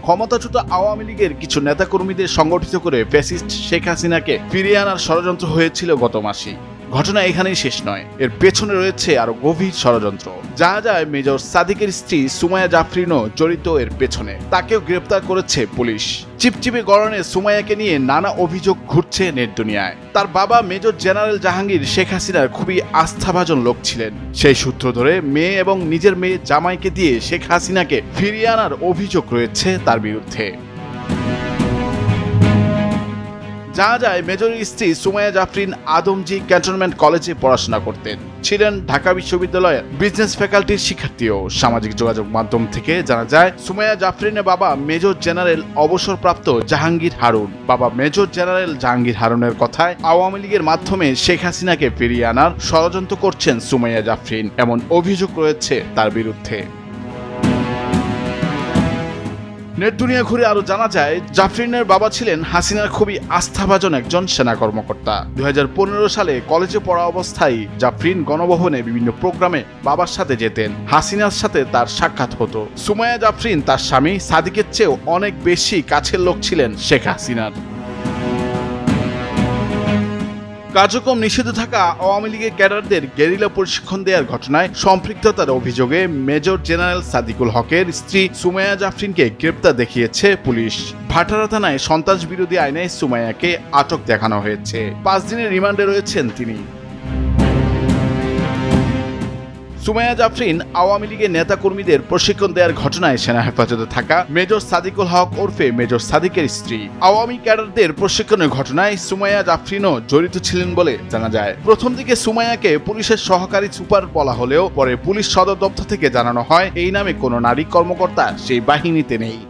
ক্ষমতাচ্যুত আওয়ামী লীগের কিছু নেতাকর্মীদের সংগঠিত করে ফ্যাসিস্ট শেখ হাসিনাকে ফিরিয়ে আনার ষড়যন্ত্র হয়েছিল গত মাসে। ঘটনা এখানেই শেষ নয়, এর পেছনে রয়েছে আরো গভীর ষড়যন্ত্র। জানা যায় মেজর সাদিকের স্ত্রী সুমাইয়া জাফরিনও জড়িত এর পেছনে। তাকেও গ্রেপ্তার করেছে পুলিশ। চিপচিপে গড়নে সুমাইয়াকে নিয়ে নানা অভিযোগ ঘুরছে নেট দুনিয়ায়। তার বাবা মেজর জেনারেল জাহাঙ্গীর শেখ হাসিনার খুবই আস্থাভাজন লোক ছিলেন। সেই সূত্র ধরে মেয়ে এবং নিজের মেয়ে জামাইকে দিয়ে শেখ হাসিনাকে ফিরিয়ে আনার অভিযোগ রয়েছে তার বিরুদ্ধে। জানা যায় মেজরের স্ত্রী সুমাইয়া জাফরিন আদমজী ক্যান্টনমেন্ট কলেজে পড়াশোনা করতেন, ছিলেন ঢাকা বিশ্ববিদ্যালয়ের বিজনেস ফ্যাকাল্টির শিক্ষার্থীও। সামাজিক যোগাযোগ মাধ্যম থেকে জানা যায় সুমাইয়া জাফরিনের বাবা মেজর জেনারেল অবসরপ্রাপ্ত জাহাঙ্গীর হারুন। বাবা মেজর জেনারেল জাহাঙ্গীর হারুনের কথায় আওয়ামী লীগের মাধ্যমে শেখ হাসিনাকে ফিরিয়ে আনার ষড়যন্ত্র করছেন সুমাইয়া জাফরিন, এমন অভিযোগ রয়েছে তার বিরুদ্ধে। নেট দুনিয়া ঘুরে আরো জানা যায় জাফরিনের বাবা ছিলেন হাসিনার খুবই আস্থাভাজন একজন সেনা কর্মকর্তা। 2015 সালে কলেজে পড়া অবস্থায় জাফরিন গণভবনে বিভিন্ন প্রোগ্রামে বাবার সাথে যেতেন। হাসিনার সাথে তার সাক্ষাৎ হতো। সুমাইয়া জাফরিন তার স্বামী সাদিকের চেয়েও অনেক বেশি কাছের লোক ছিলেন শেখ হাসিনার। কার্যক্রম নিষিদ্ধ থাকা আওয়ামী লীগের ক্যাডারদের গেরিলা প্রশিক্ষণ দেওয়ার ঘটনায় সম্পৃক্ততার অভিযোগে মেজর জেনারেল সাদিকুল হকের স্ত্রী সুমাইয়া জাফরিনকে গ্রেপ্তার দেখিয়েছে পুলিশ। ভাটারা থানায় সন্ত্রাস বিরোধী আইনে সুমাইয়াকে আটক দেখানো হয়েছে। 5 দিনের রিমান্ডে রয়েছেন তিনি। সুমাইয়া জাফরিন আওয়ামী লীগের নেতাকর্মীদের প্রশিক্ষণ দেওয়ার ঘটনায় সেনা হেফাজতে থাকা মেজর সাদিকুল হক ওরফে মেজর সাদিকের স্ত্রী। আওয়ামী ক্যাডারদের প্রশিক্ষণের ঘটনায় সুমাইয়া জাফরিনও জড়িত ছিলেন বলে জানা যায়। প্রথম দিকে সুমাইয়াকে পুলিশের সহকারী সুপার বলা হলেও পরে পুলিশ সদর দপ্তর থেকে জানানো হয় এই নামে কোনো নারী কর্মকর্তা সেই বাহিনীতে নেই।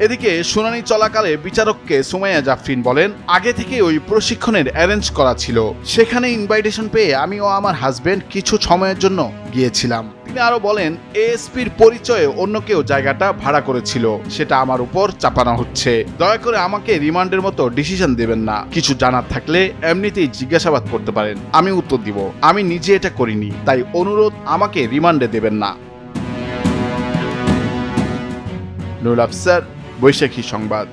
এদিকে শুনানি চলাকালে বিচারককে সুমাইয়া জাফরিন বলেন, আগে থেকে ওই প্রশিক্ষণের অ্যারেঞ্জ করা ছিল। সেখানে ইনভাইটেশন পেয়ে আমি ও আমার হাজবেন্ড কিছু সময়ের জন্য গিয়েছিলাম। তিনি আরো বলেন, এএসপির পরিচয়ে অন্য কেউ জায়গাটা ভাড়া করেছিল, সেটা আমার উপর চাপানো হচ্ছে। দয়া করে আমাকে রিমান্ডের মতো ডিসিশন দেবেন না। কিছু জানার থাকলে এমনিতেই জিজ্ঞাসাবাদ করতে পারেন, আমি উত্তর দিব। আমি নিজে এটা করিনি, তাই অনুরোধ আমাকে রিমান্ডে দেবেন না। নুরুল আফসার, বৈশাখী সংবাদ।